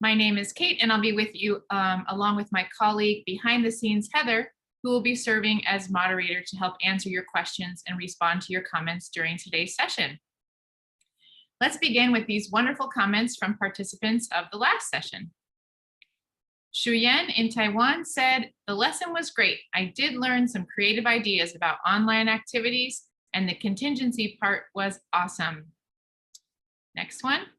My name is Kate, and I'll be with you along with my colleague behind the scenes, Heather, who will be serving as moderator to help answer your questions and respond to your comments during today's session. Let's begin with these wonderful comments from participants of the last session. Shuyen in Taiwan said, "The lesson was great. I did learn some creative ideas about online activities, and the contingency part was awesome." Next one.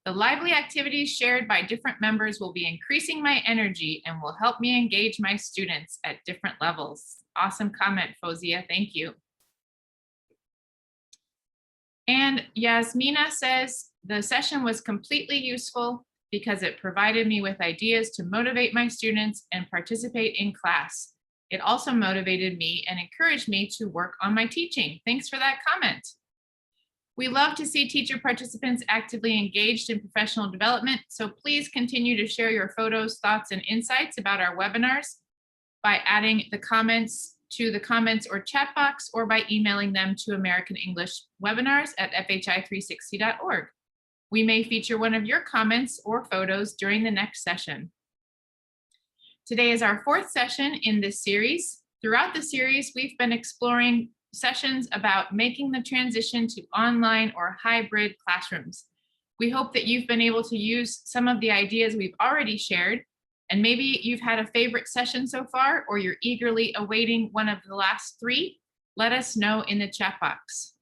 "The lively activities shared by different members will be increasing my energy and will help me engage my students at different levels." Awesome comment, Fozia. Thank you. And Yasmina says, "The session was completely useful because it provided me with ideas to motivate my students and participate in class. It also motivated me and encouraged me to work on my teaching." Thanks for that comment. We love to see teacher participants actively engaged in professional development, so please continue to share your photos, thoughts, and insights about our webinars by adding the comments to the comments or chat box, or by emailing them to americanenglishwebinars@fhi360.org. We may feature one of your comments or photos during the next session. Today is our fourth session in this series. Throughout the series, we've been exploring sessions about making the transition to online or hybrid classrooms. We hope that you've been able to use some of the ideas we've already shared, and maybe you've had a favorite session so far, or you're eagerly awaiting one of the last three. Let us know in the chat box.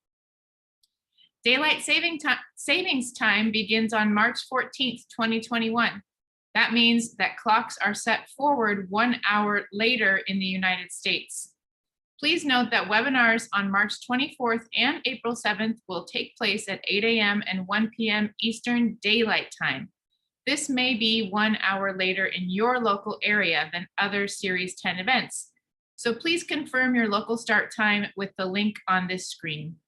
Daylight savings time begins on March 14th, 2021. That means that clocks are set forward 1 hour later in the United States. Please note that webinars on March 24th and April 7th will take place at 8 a.m. and 1 p.m. Eastern Daylight Time. This may be 1 hour later in your local area than other Series 10 events. So please confirm your local start time with the link on this screen.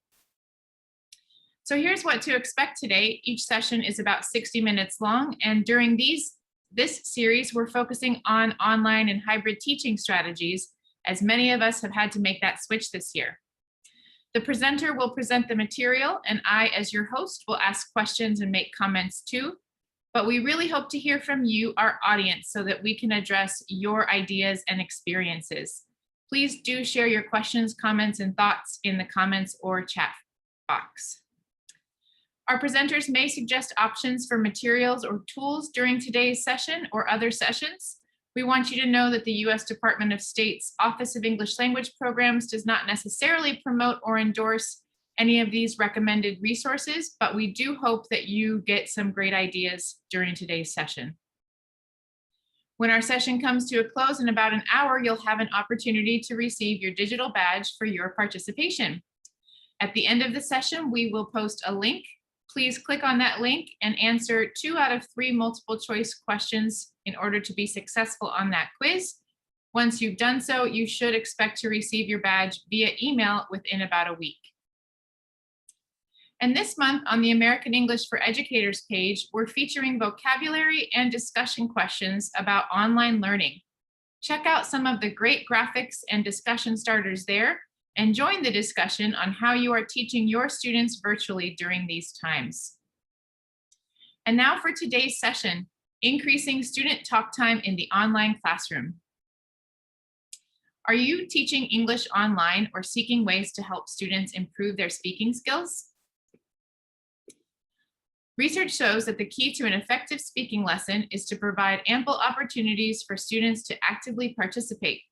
So here's what to expect today. Each session is about 60 minutes long, and during this series, we're focusing on online and hybrid teaching strategies, as many of us have had to make that switch this year. The presenter will present the material, and I, as your host, will ask questions and make comments too. But we really hope to hear from you, our audience, so that we can address your ideas and experiences. Please do share your questions, comments, and thoughts in the comments or chat box. Our presenters may suggest options for materials or tools during today's session or other sessions. We want you to know that the U.S. Department of State's Office of English Language Programs does not necessarily promote or endorse any of these recommended resources, but we do hope that you get some great ideas during today's session. When our session comes to a close in about an hour, you'll have an opportunity to receive your digital badge for your participation. At the end of the session, we will post a link. Please click on that link and answer 2 out of 3 multiple choice questions in order to be successful on that quiz. Once you've done so, you should expect to receive your badge via email within about a week. And this month on the American English for Educators page, we're featuring vocabulary and discussion questions about online learning. Check out some of the great graphics and discussion starters there, and join the discussion on how you are teaching your students virtually during these times. And now for today's session, increasing student talk time in the online classroom. Are you teaching English online or seeking ways to help students improve their speaking skills? Research shows that the key to an effective speaking lesson is to provide ample opportunities for students to actively participate.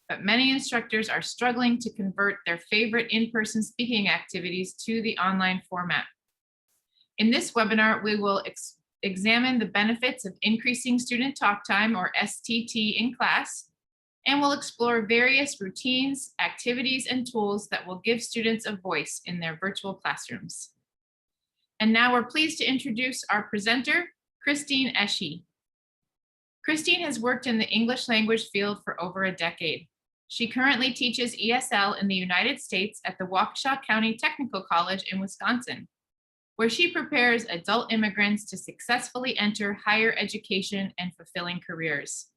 But many instructors are struggling to convert their favorite in-person speaking activities to the online format. In this webinar, we will examine the benefits of increasing student talk time, or STT, in class, and we'll explore various routines, activities, and tools that will give students a voice in their virtual classrooms. And now we're pleased to introduce our presenter, Christine Eschi. Christine has worked in the English language field for over a decade. She currently teaches ESL in the United States at the Waukesha County Technical College in Wisconsin, where she prepares adult immigrants to successfully enter higher education and fulfilling careers.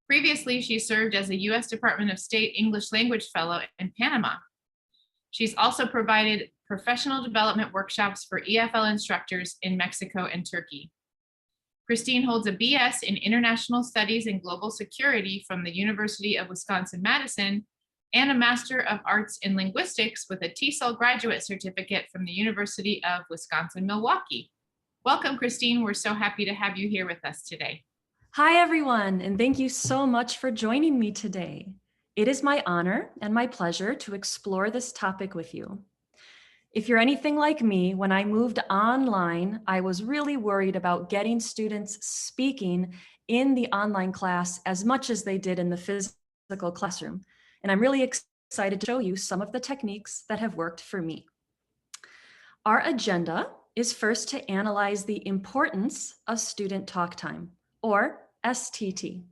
Previously, she served as a U.S. Department of State English Language Fellow in Panama. She's also provided professional development workshops for EFL instructors in Mexico and Turkey. Christine holds a BS in International Studies and Global Security from the University of Wisconsin-Madison and a Master of Arts in Linguistics with a TESOL graduate certificate from the University of Wisconsin-Milwaukee. Welcome, Christine. We're so happy to have you here with us today. Hi, everyone, and thank you so much for joining me today. It is my honor and my pleasure to explore this topic with you. If you're anything like me, when I moved online, I was really worried about getting students speaking in the online class as much as they did in the physical classroom. And I'm really excited to show you some of the techniques that have worked for me. Our agenda is first to analyze the importance of student talk time, or STT.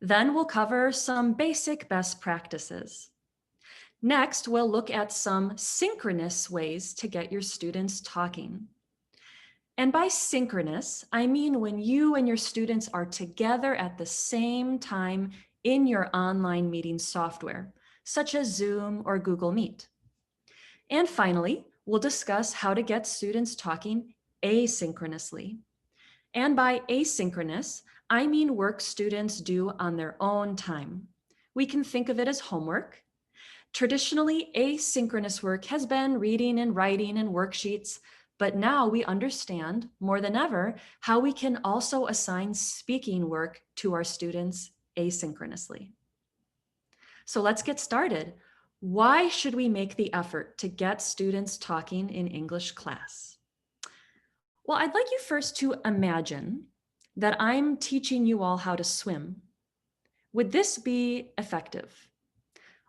Then we'll cover some basic best practices. Next, we'll look at some synchronous ways to get your students talking. And by synchronous, I mean when you and your students are together at the same time in your online meeting software, such as Zoom or Google Meet. And finally, we'll discuss how to get students talking asynchronously. And by asynchronous, I mean work students do on their own time. We can think of it as homework. Traditionally, asynchronous work has been reading and writing and worksheets, but now we understand more than ever how we can also assign speaking work to our students asynchronously. So let's get started. Why should we make the effort to get students talking in English class? Well, I'd like you first to imagine that I'm teaching you all how to swim. Would this be effective?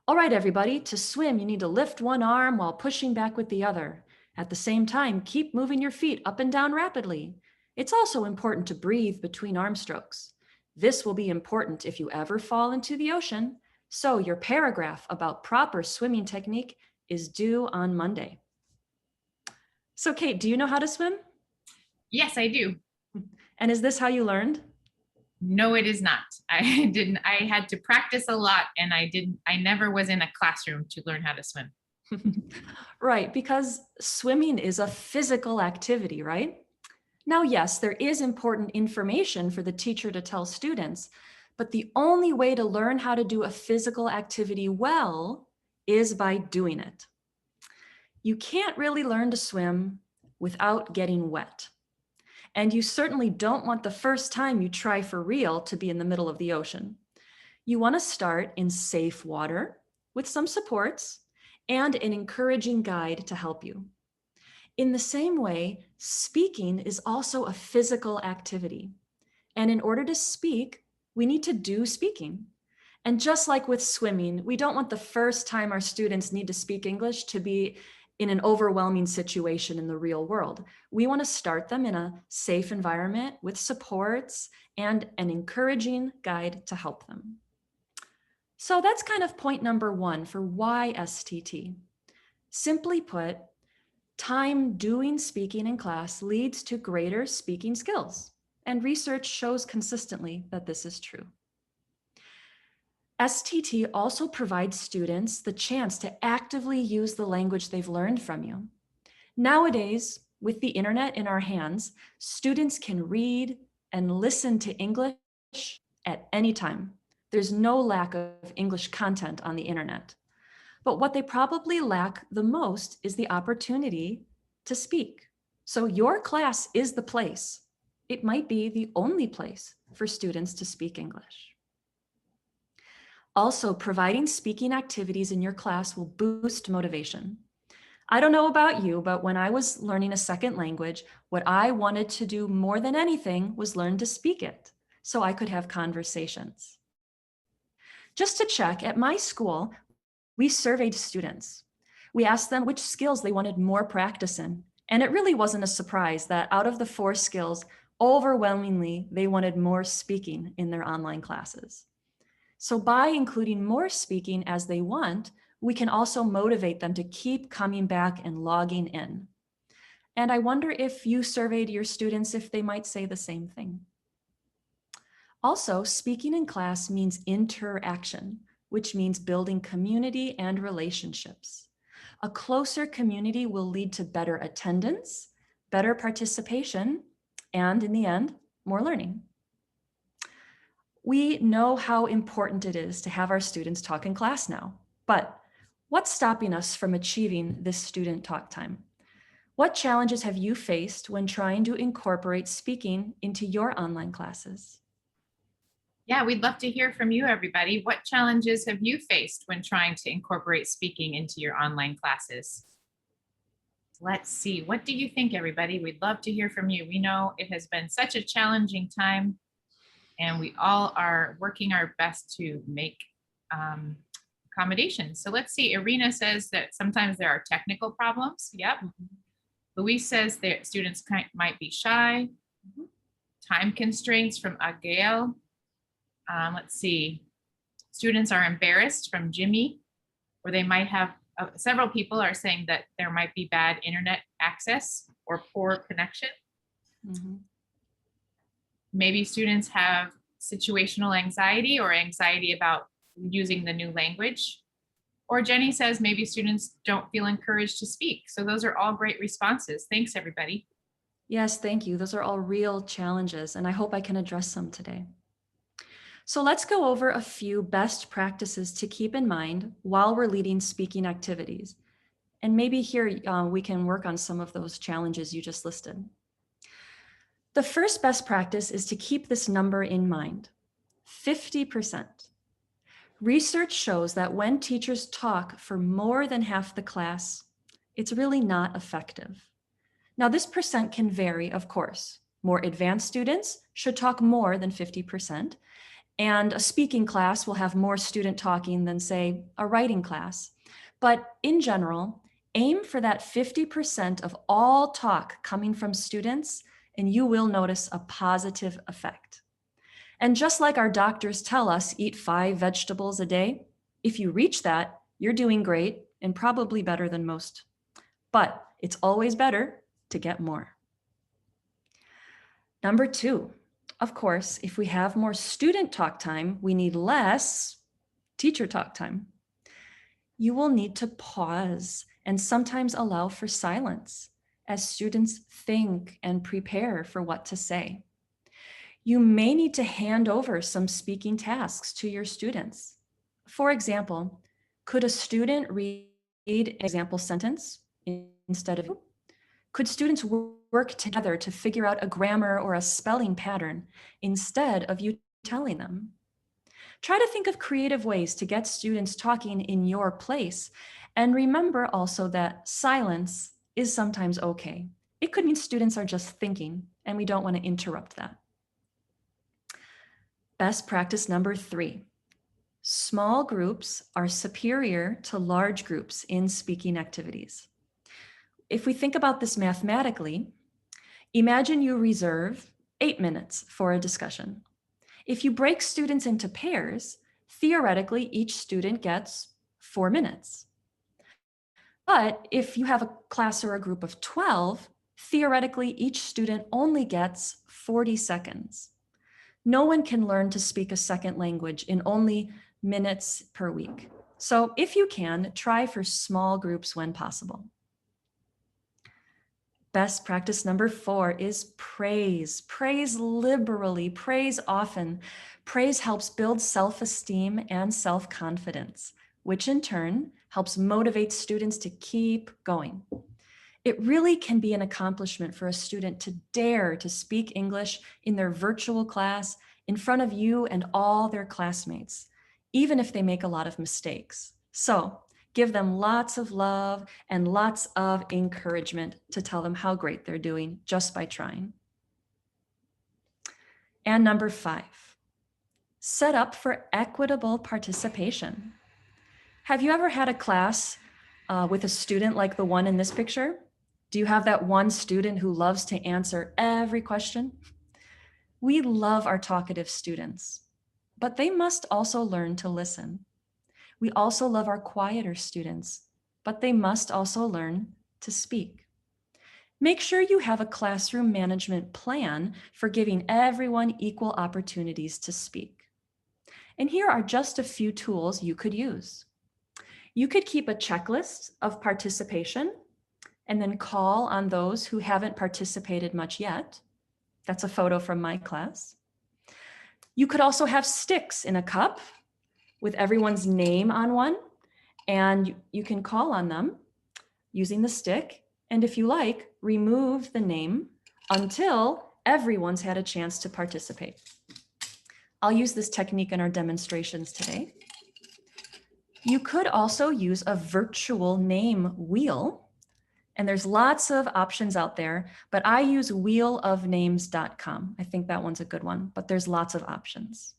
All right, everybody, to swim, you need to lift one arm while pushing back with the other. At the same time, keep moving your feet up and down rapidly. It's also important to breathe between arm strokes. This will be important if you ever fall into the ocean. So your paragraph about proper swimming technique is due on Monday. So Kate, do you know how to swim? Yes, I do. And is this how you learned? No, it is not. I didn't. I had to practice a lot, and I never was in a classroom to learn how to swim. Right, because swimming is a physical activity, right? Now, yes, there is important information for the teacher to tell students, but the only way to learn how to do a physical activity well is by doing it. You can't really learn to swim without getting wet. And you certainly don't want the first time you try for real to be in the middle of the ocean. You want to start in safe water with some supports and an encouraging guide to help you. In the same way, speaking is also a physical activity. And in order to speak, we need to do speaking. And just like with swimming, we don't want the first time our students need to speak English to be in an overwhelming situation in the real world. We want to start them in a safe environment with supports and an encouraging guide to help them. So that's kind of point number one for why STT. Simply put, time doing speaking in class leads to greater speaking skills, and research shows consistently that this is true. STT also provides students the chance to actively use the language they've learned from you. Nowadays, with the internet in our hands, students can read and listen to English at any time. There's no lack of English content on the internet. But what they probably lack the most is the opportunity to speak. So your class is the place. It might be the only place for students to speak English. Also, providing speaking activities in your class will boost motivation. I don't know about you, but when I was learning a second language, what I wanted to do more than anything was learn to speak it so I could have conversations. Just to check, at my school, we surveyed students. We asked them which skills they wanted more practice in. And it really wasn't a surprise that out of the 4 skills, overwhelmingly, they wanted more speaking in their online classes. So by including more speaking as they want, we can also motivate them to keep coming back and logging in. And I wonder if you surveyed your students if they might say the same thing. Also, speaking in class means interaction, which means building community and relationships. A closer community will lead to better attendance, better participation, and in the end, more learning. We know how important it is to have our students talk in class now, but what's stopping us from achieving this student talk time? What challenges have you faced when trying to incorporate speaking into your online classes? Yeah, we'd love to hear from you, everybody. What challenges have you faced when trying to incorporate speaking into your online classes? Let's see. What do you think, everybody? We'd love to hear from you. We know it has been such a challenging time, and we all are working our best to make accommodations. So let's see. Irina says that sometimes there are technical problems. Yep. Louise says that students might be shy. Time constraints from Agail. Let's see. Students are embarrassed from Jimmy, or they might have, several people are saying that there might be bad internet access or poor connection. Maybe students have situational anxiety or anxiety about using the new language. Or Jenny says maybe students don't feel encouraged to speak. So those are all great responses. Thanks, everybody. Yes, thank you. Those are all real challenges, and I hope I can address some today. So let's go over a few best practices to keep in mind while we're leading speaking activities. And maybe here we can work on some of those challenges you just listed. The first best practice is to keep this number in mind, 50%. Research shows that when teachers talk for more than half the class, it's really not effective. Now, this percent can vary, of course. More advanced students should talk more than 50%, and a speaking class will have more student talking than, say, a writing class. But in general, aim for that 50% of all talk coming from students, and you will notice a positive effect. And just like our doctors tell us, eat 5 vegetables a day, if you reach that, you're doing great and probably better than most. But it's always better to get more. Number 2, of course, if we have more student talk time, we need less teacher talk time. You will need to pause and sometimes allow for silence as students think and prepare for what to say. You may need to hand over some speaking tasks to your students. For example, could a student read an example sentence instead of you? Could students work together to figure out a grammar or a spelling pattern instead of you telling them? Try to think of creative ways to get students talking in your place. And remember also that silence is sometimes okay. It could mean students are just thinking, and we don't want to interrupt that. Best practice number 3. Small groups are superior to large groups in speaking activities. If we think about this mathematically, imagine you reserve 8 minutes for a discussion. If you break students into pairs, theoretically, each student gets 4 minutes. But if you have a class or a group of 12, theoretically, each student only gets 40 seconds. No one can learn to speak a second language in only minutes per week. So if you can, try for small groups when possible. Best practice number 4 is praise. Praise liberally, praise often. Praise helps build self-esteem and self-confidence, which in turn helps motivate students to keep going. It really can be an accomplishment for a student to dare to speak English in their virtual class in front of you and all their classmates, even if they make a lot of mistakes. So give them lots of love and lots of encouragement to tell them how great they're doing just by trying. And number 5, set up for equitable participation. Have you ever had a class with a student like the one in this picture? Do you have that one student who loves to answer every question? We love our talkative students, but they must also learn to listen. We also love our quieter students, but they must also learn to speak. Make sure you have a classroom management plan for giving everyone equal opportunities to speak. And here are just a few tools you could use. You could keep a checklist of participation and then call on those who haven't participated much yet. That's a photo from my class. You could also have sticks in a cup with everyone's name on one, and you can call on them using the stick. And if you like, remove the name until everyone's had a chance to participate. I'll use this technique in our demonstrations today. You could also use a virtual name wheel. And there's lots of options out there, but I use wheelofnames.com. I think that one's a good one, but there's lots of options.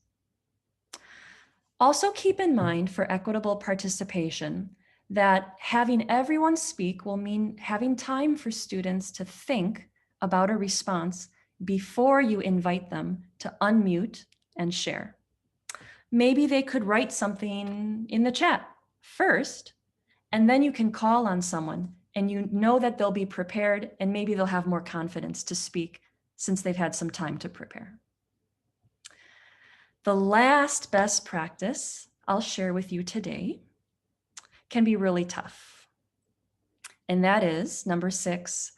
Also keep in mind for equitable participation that having everyone speak will mean having time for students to think about a response before you invite them to unmute and share. Maybe they could write something in the chat first, and then you can call on someone and you know that they'll be prepared and maybe they'll have more confidence to speak since they've had some time to prepare. The last best practice I'll share with you today can be really tough. And that is number 6,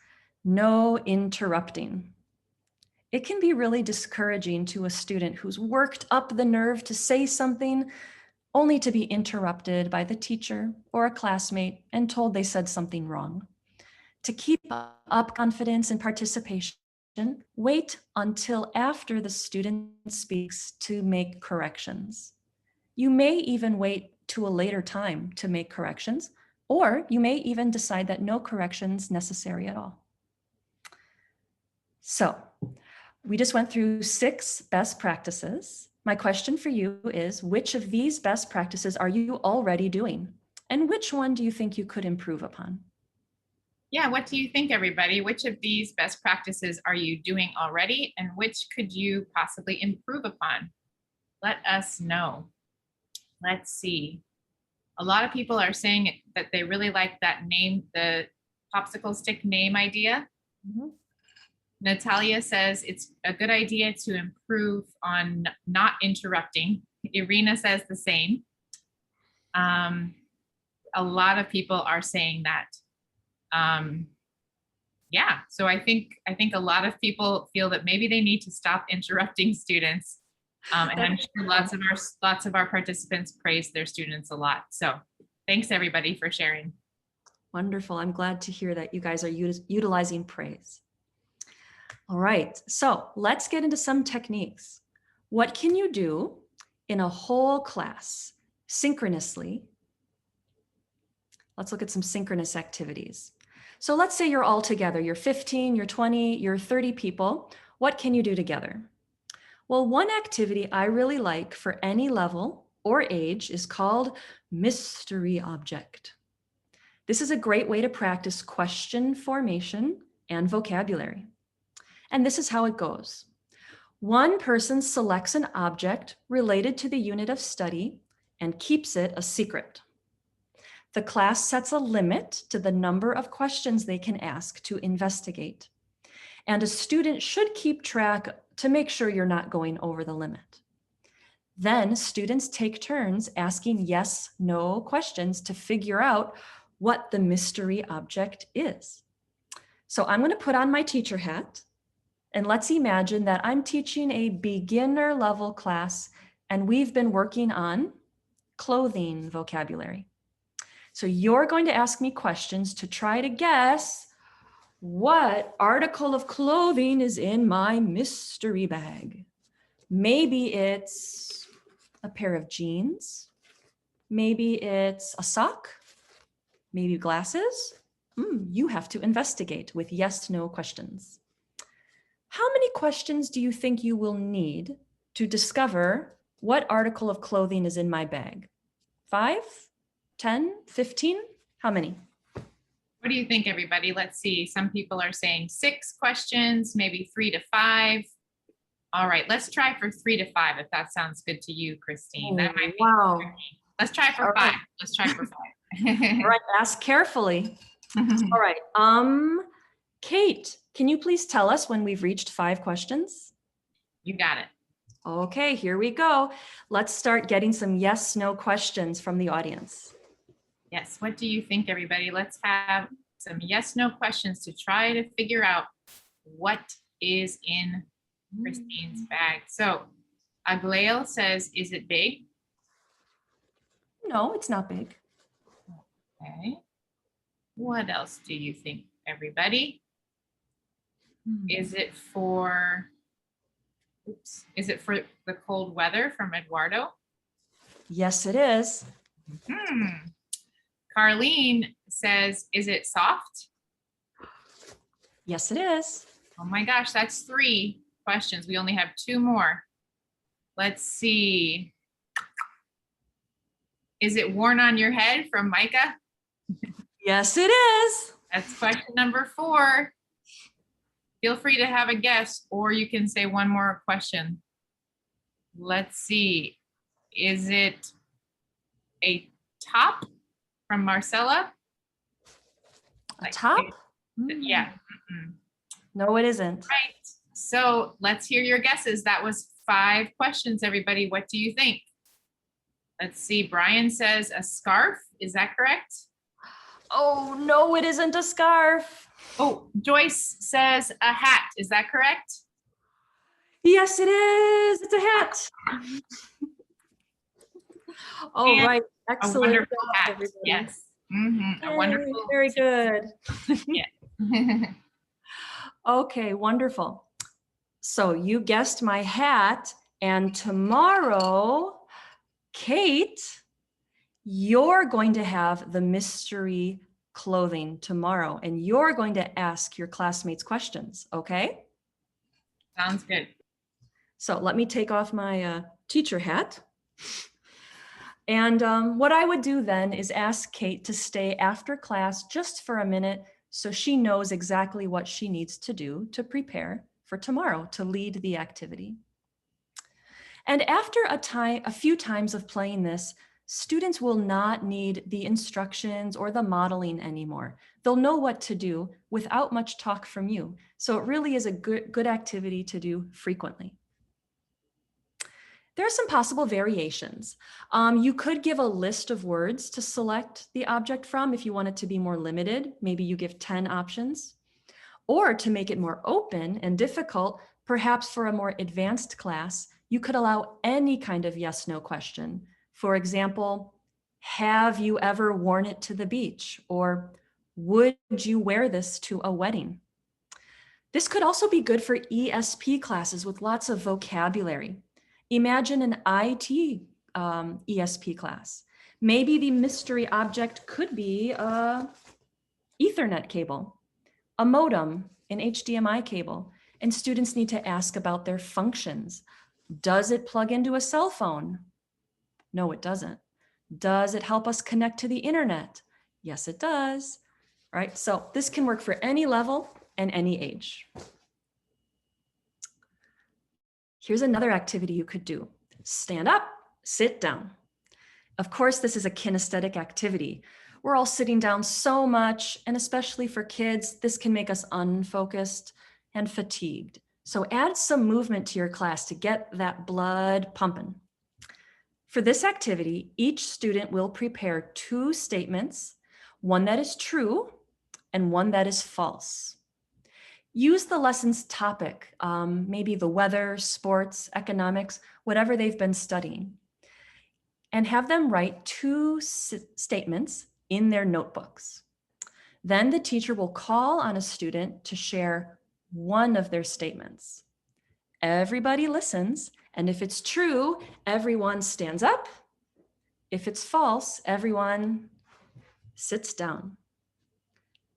no interrupting. It can be really discouraging to a student who's worked up the nerve to say something only to be interrupted by the teacher or a classmate and told they said something wrong. To keep up confidence and participation, wait until after the student speaks to make corrections. You may even wait to a later time to make corrections, or you may even decide that no corrections necessary at all. So we just went through 6 best practices. My question for you is, which of these best practices are you already doing? And which one do you think you could improve upon? Yeah, what do you think, everybody? Which of these best practices are you doing already, and which could you possibly improve upon? Let us know. Let's see. A lot of people are saying that they really like that name, the popsicle stick name idea. Mm-hmm. Natalia says it's a good idea to improve on not interrupting. Irina says the same. A lot of people are saying that. Yeah, so I think a lot of people feel that maybe they need to stop interrupting students. And I'm sure lots of our participants praise their students a lot. So thanks everybody for sharing. Wonderful. I'm glad to hear that you guys are utilizing praise. All right, so let's get into some techniques. What can you do in a whole class synchronously? Let's look at some synchronous activities. So let's say you're all together, you're 15, you're 20, you're 30 people. What can you do together? Well, one activity I really like for any level or age is called mystery object. This is a great way to practice question formation and vocabulary. And this is how it goes. One person selects an object related to the unit of study and keeps it a secret. The class sets a limit to the number of questions they can ask to investigate. And a student should keep track to make sure you're not going over the limit. Then students take turns asking yes, no questions to figure out what the mystery object is. So I'm going to put on my teacher hat, and let's imagine that I'm teaching a beginner level class and we've been working on clothing vocabulary. So you're going to ask me questions to try to guess what article of clothing is in my mystery bag. Maybe it's a pair of jeans. Maybe it's a sock. Maybe glasses. You have to investigate with yes, no questions. How many questions do you think you will need to discover what article of clothing is in my bag? 5, 10, 15? How many? What do you think, everybody? Let's see. Some people are saying 6 questions, maybe 3 to 5. All right, let's try for 3 to 5 if that sounds good to you, Christine. That might be wow. Let's try for All 5. right. Let's try for 5. All right, ask carefully. All right. Kate, can you please tell us when we've reached 5 questions? You got it. Okay, here we go. Let's start getting some yes, no questions from the audience. Yes, what do you think, everybody? Let's have some yes, no questions to try to figure out what is in Christine's bag. So Aglail says, is it big? No, it's not big. Okay. What else do you think, everybody? Is it for, oops, is it for the cold weather from Eduardo? Yes, it is. Carlene says, is it soft? Yes, it is. Oh my gosh, that's 3 questions. We only have 2 more. Let's see. Is it worn on your head from Micah? Yes, it is. That's question number 4. Feel free to have a guess, or you can say one more question. Let's see. Is it a top from Marcella? A top? Yeah. No, it isn't. Right. So let's hear your guesses. That was 5 questions, everybody. What do you think? Let's see. Brian says a scarf. Is that correct? Oh, no, it isn't a scarf. Oh, Joyce says a hat. Is that correct? Yes, it is. It's a hat. All And right. a Excellent. wonderful job, hat. everybody. Yes. A wonderful. Very good. Yeah. Okay, wonderful. So you guessed my hat, and tomorrow, Kate, you're going to have the mystery clothing tomorrow, and you're going to ask your classmates questions, okay? Sounds good. So let me take off my teacher hat. And what I would do then is ask Kate to stay after class just for a minute so she knows exactly what she needs to do to prepare for tomorrow to lead the activity. And after a few times of playing this, students will not need the instructions or the modeling anymore. They'll know what to do without much talk from you. So it really is a good activity to do frequently. There are some possible variations. You could give a list of words to select the object from if you want it to be more limited. Maybe you give 10 options. Or to make it more open and difficult, perhaps for a more advanced class, you could allow any kind of yes/no question. For example, have you ever worn it to the beach? Or would you wear this to a wedding? This could also be good for ESP classes with lots of vocabulary. Imagine an IT ESP class. Maybe the mystery object could be an Ethernet cable, a modem, an HDMI cable, and students need to ask about their functions. Does it plug into a cell phone? No, it doesn't. Does it help us connect to the internet? Yes, it does. All right, so this can work for any level and any age. Here's another activity you could do. Stand up, sit down. Of course, this is a kinesthetic activity. We're all sitting down so much, and especially for kids, this can make us unfocused and fatigued. So add some movement to your class to get that blood pumping. For this activity, each student will prepare 2 statements, one that is true and one that is false. Use the lesson's topic, maybe the weather, sports, economics, whatever they've been studying, and have them write 2 statements in their notebooks. Then the teacher will call on a student to share one of their statements. Everybody listens, and if it's true, everyone stands up. If it's false, everyone sits down.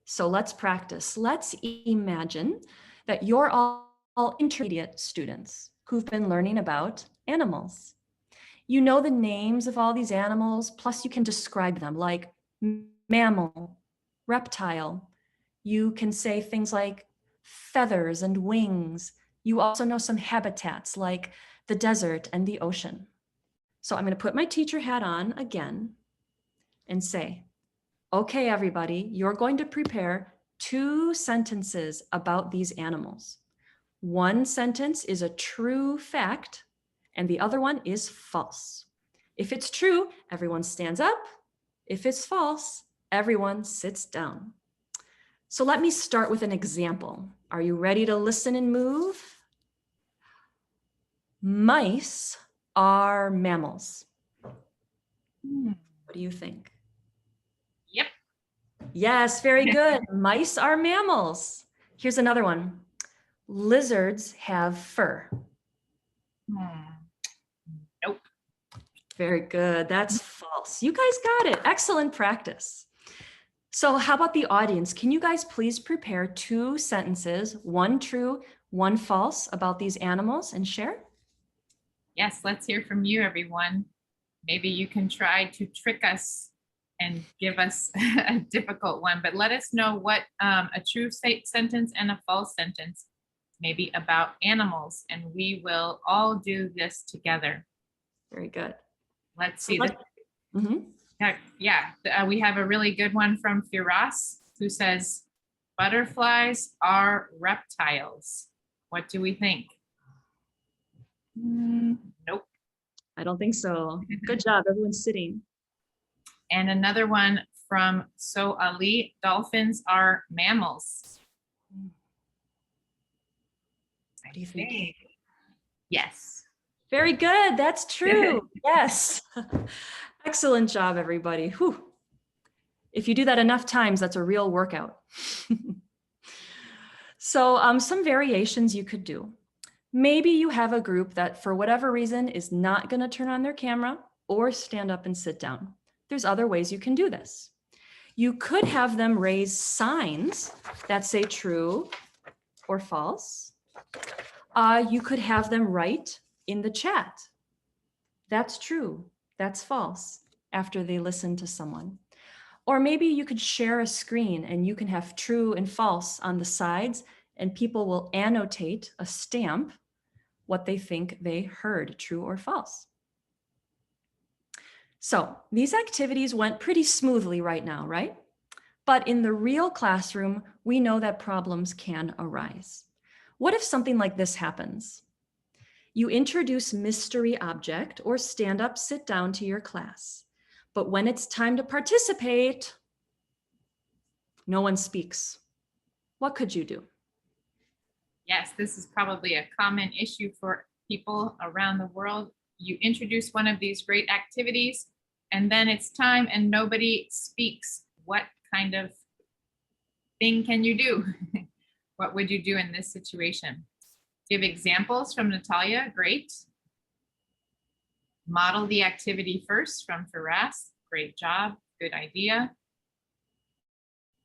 So let's practice. Let's imagine that you're all intermediate students who've been learning about animals. You know the names of all these animals, plus you can describe them like mammal, reptile. You can say things like feathers and wings. You also know some habitats like the desert and the ocean. So I'm going to put my teacher hat on again and say, okay, everybody, you're going to prepare 2 sentences about these animals. One sentence is a true fact, and the other one is false. If it's true, everyone stands up. If it's false, everyone sits down. So let me start with an example. Are you ready to listen and move? Mice are mammals. Hmm. What do you think? Yep. Yes, very good. Mice are mammals. Here's another one. Lizards have fur. Hmm. Nope. Very good. That's false. You guys got it. Excellent practice. So how about the audience? Can you guys please prepare 2 sentences, one true, one false, about these animals and share? Yes, let's hear from you, everyone. Maybe you can try to trick us and give us a difficult one, but let us know what a true sentence and a false sentence, maybe about animals, and we will all do this together. Very good. Let's So see this. We have a really good one from Firas, who says, butterflies are reptiles. What do we think? Nope. I don't think so. Good job. Everyone's sitting. And another one from So Ali, dolphins are mammals. What do you think? Yes. Very good. That's true. Yes. Excellent job, everybody. Whew. If you do that enough times, that's a real workout. So some variations you could do. Maybe you have a group that for whatever reason is not going to turn on their camera or stand up and sit down. There's other ways you can do this. You could have them raise signs that say true or false. You could have them write in the chat. That's true, that's false, after they listen to someone. Or maybe you could share a screen and you can have true and false on the sides, and people will annotate a stamp what they think they heard, true or false. So these activities went pretty smoothly right now, right? But in the real classroom, we know that problems can arise. What if something like this happens? You introduce mystery object or stand up, sit down to your class. But when it's time to participate, no one speaks. What could you do? Yes, this is probably a common issue for people around the world. You introduce one of these great activities, and then it's time and nobody speaks. What kind of thing can you do? What would you do in this situation? Give examples from Natalia, great. Model the activity first from Firas, great job, good idea.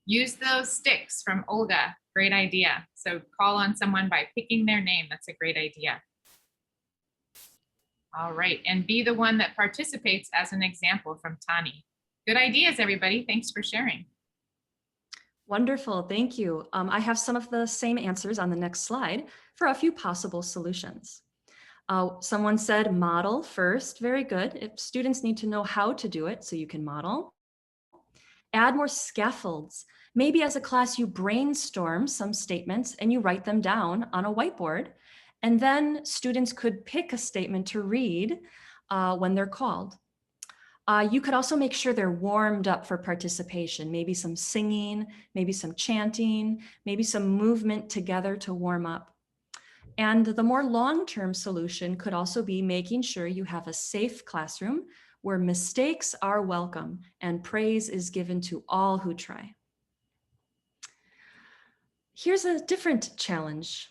Use those sticks from Olga, great idea. So call on someone by picking their name, that's a great idea. All right, and be the one that participates as an example from Tani. Good ideas, everybody, thanks for sharing. Wonderful, thank you. I have some of the same answers on the next slide for a few possible solutions. Someone said model first, very good. If students need to know how to do it, so you can model. Add more scaffolds. Maybe as a class you brainstorm some statements and you write them down on a whiteboard, and then students could pick a statement to read when they're called. You could also make sure they're warmed up for participation, maybe some singing, maybe some chanting, maybe some movement together to warm up. And the more long-term solution could also be making sure you have a safe classroom where mistakes are welcome and praise is given to all who try. Here's a different challenge.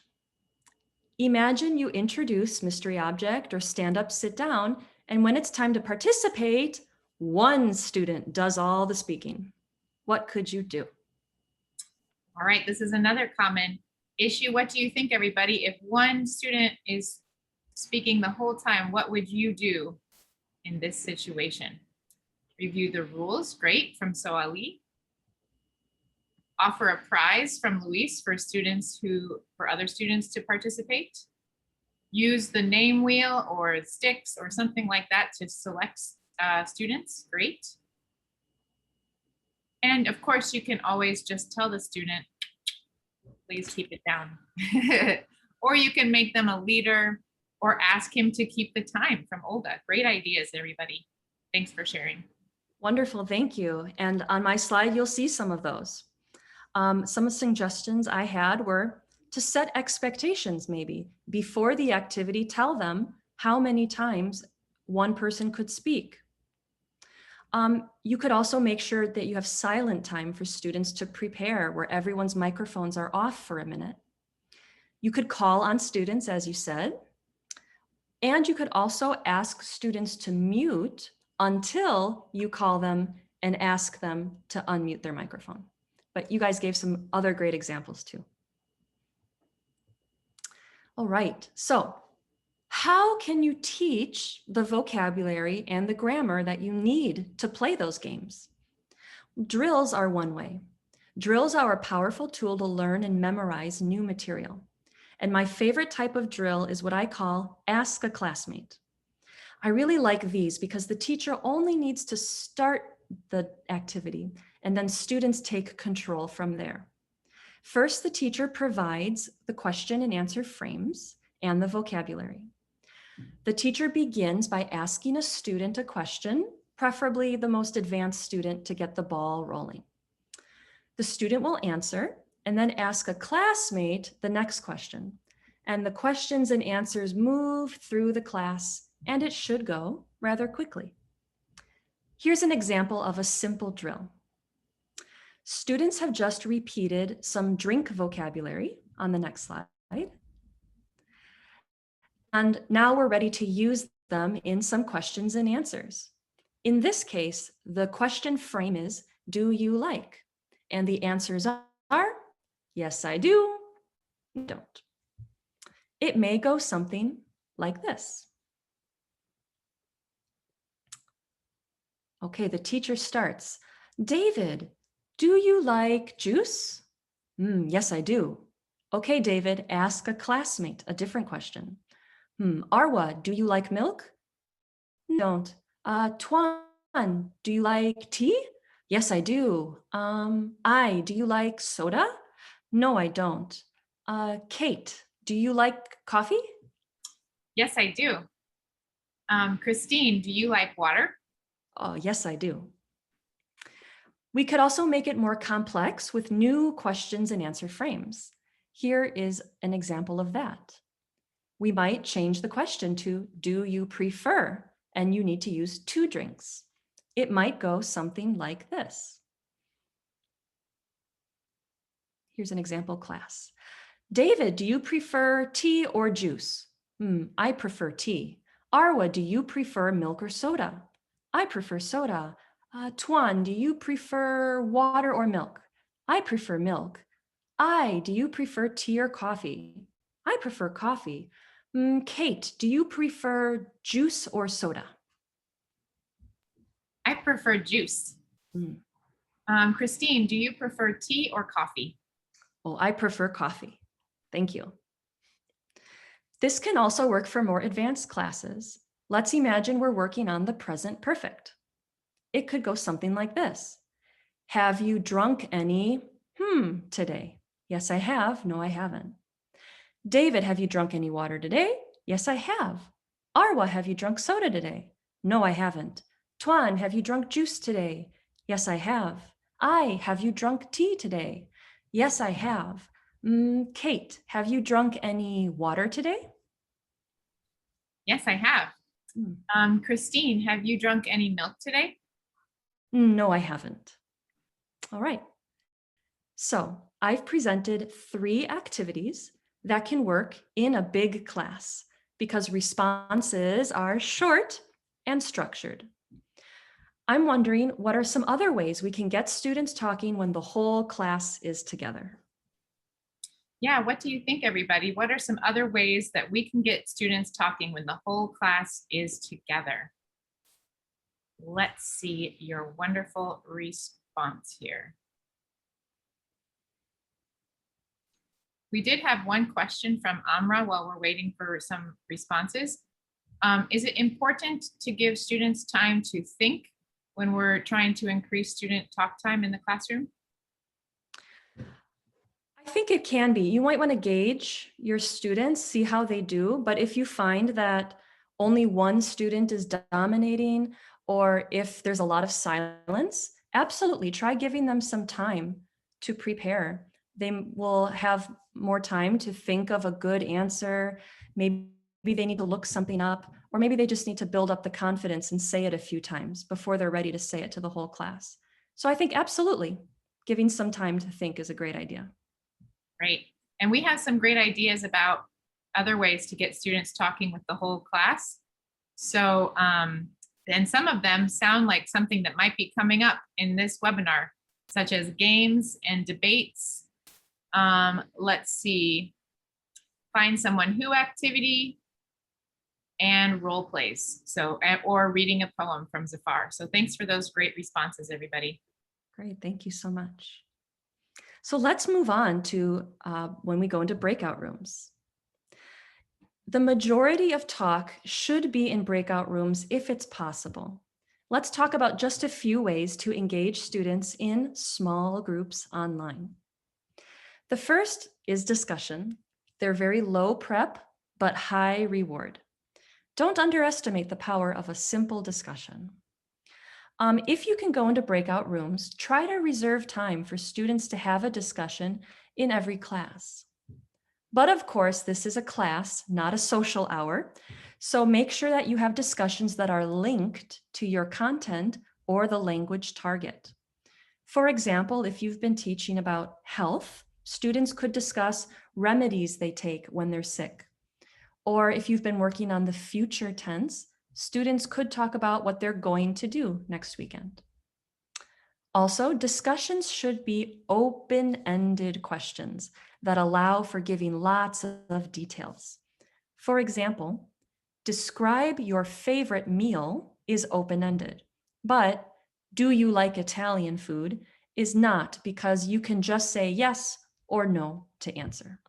Imagine you introduce mystery object or stand up, sit down, and when it's time to participate, one student does all the speaking. What could you do? All right, this is another common issue. What do you think, everybody? If one student is speaking the whole time, what would you do in this situation? Review the rules, great, from Soali. Offer a prize from Luis for other students to participate. Use the name wheel or sticks or something like that to select students, great. And of course, you can always just tell the student, please keep it down. Or you can make them a leader or ask him to keep the time from Olga. Great ideas, everybody. Thanks for sharing. Wonderful, thank you. And on my slide, you'll see some of those. Some suggestions I had were to set expectations maybe. Before the activity, tell them how many times one person could speak. You could also make sure that you have silent time for students to prepare where everyone's microphones are off for a minute. You could call on students, as you said, and you could also ask students to mute until you call them and ask them to unmute their microphone. But you guys gave some other great examples too. All right, so how can you teach the vocabulary and the grammar that you need to play those games? Drills are one way. Drills are a powerful tool to learn and memorize new material. And my favorite type of drill is what I call Ask a Classmate. I really like these because the teacher only needs to start the activity and then students take control from there. First, the teacher provides the question and answer frames and the vocabulary. The teacher begins by asking a student a question, preferably the most advanced student, to get the ball rolling. The student will answer and then ask a classmate the next question. And the questions and answers move through the class, and it should go rather quickly. Here's an example of a simple drill. Students have just repeated some drink vocabulary on the next slide. And now we're ready to use them in some questions and answers. In this case, the question frame is, do you like? And the answers are, yes, I do, don't. It may go something like this. Okay, the teacher starts. David, do you like juice? Yes, I do. Okay, David, ask a classmate a different question. Arwa, do you like milk? Don't. Tuan, do you like tea? Yes, I do. Do you like soda? No, I don't. Kate, do you like coffee? Yes, I do. Christine, do you like water? Oh, yes, I do. We could also make it more complex with new questions and answer frames. Here is an example of that. We might change the question to, do you prefer? And you need to use 2 drinks. It might go something like this. Here's an example class. David, do you prefer tea or juice? I prefer tea. Arwa, do you prefer milk or soda? I prefer soda. Tuan, do you prefer water or milk? I prefer milk. Do you prefer tea or coffee? I prefer coffee. Kate, do you prefer juice or soda? I prefer juice. Christine, do you prefer tea or coffee? Oh, I prefer coffee. Thank you. This can also work for more advanced classes. Let's imagine we're working on the present perfect. It could go something like this. Have you drunk any today? Yes, I have. No, I haven't. David, have you drunk any water today? Yes, I have. Arwa, have you drunk soda today? No, I haven't. Tuan, have you drunk juice today? Yes, I have. Have you drunk tea today? Yes, I have. Kate, have you drunk any water today? Yes, I have. Christine, have you drunk any milk today? No, I haven't. All right. So I've presented 3 activities that can work in a big class because responses are short and structured. I'm wondering, what are some other ways we can get students talking when the whole class is together? Yeah, what do you think, everybody? What are some other ways that we can get students talking when the whole class is together? Let's see your wonderful response here. We did have one question from Amra while we're waiting for some responses. Is it important to give students time to think when we're trying to increase student talk time in the classroom? I think it can be. You might want to gauge your students, see how they do. But if you find that only one student is dominating, or if there's a lot of silence, absolutely try giving them some time to prepare. They will have more time to think of a good answer, maybe they need to look something up, or maybe they just need to build up the confidence and say it a few times before they're ready to say it to the whole class. So I think absolutely, giving some time to think is a great idea. Right. And we have some great ideas about other ways to get students talking with the whole class. So, and some of them sound like something that might be coming up in this webinar, such as games and debates. Let's see, find someone who activity and role plays. So, or reading a poem from Zafar. So thanks for those great responses, everybody. Great, thank you so much. So let's move on to when we go into breakout rooms. The majority of talk should be in breakout rooms if it's possible. Let's talk about just a few ways to engage students in small groups online. The first is discussion. They're very low prep, but high reward. Don't underestimate the power of a simple discussion. If you can go into breakout rooms, try to reserve time for students to have a discussion in every class. But of course, this is a class, not a social hour. So make sure that you have discussions that are linked to your content or the language target. For example, if you've been teaching about health, students could discuss remedies they take when they're sick. Or if you've been working on the future tense, students could talk about what they're going to do next weekend. Also, discussions should be open-ended questions that allow for giving lots of details. For example, describe your favorite meal is open-ended, but do you like Italian food is not, because you can just say yes or no to answer.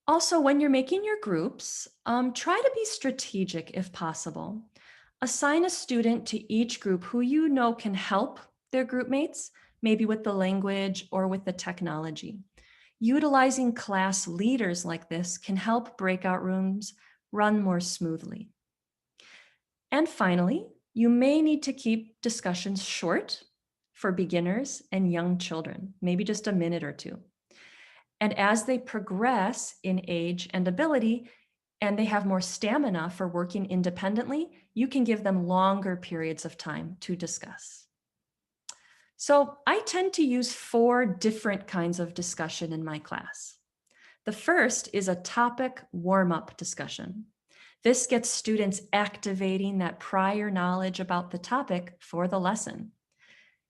Also, when you're making your groups, try to be strategic if possible. Assign a student to each group who you know can help their group mates, maybe with the language or with the technology. Utilizing class leaders like this can help breakout rooms run more smoothly. And finally, you may need to keep discussions short for beginners and young children, maybe just a minute or two. And as they progress in age and ability, and they have more stamina for working independently, you can give them longer periods of time to discuss. So I tend to use 4 different kinds of discussion in my class. The first is a topic warm-up discussion. This gets students activating that prior knowledge about the topic for the lesson.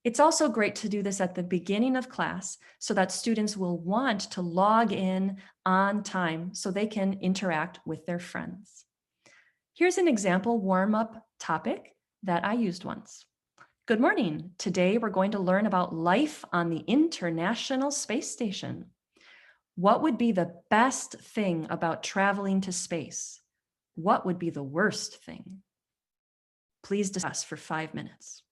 It's also great to do this at the beginning of class so that students will want to log in on time so they can interact with their friends. Here's an example warm-up topic that I used once. Good morning. Today we're going to learn about life on the International Space Station. What would be the best thing about traveling to space? What would be the worst thing? Please discuss for 5 minutes.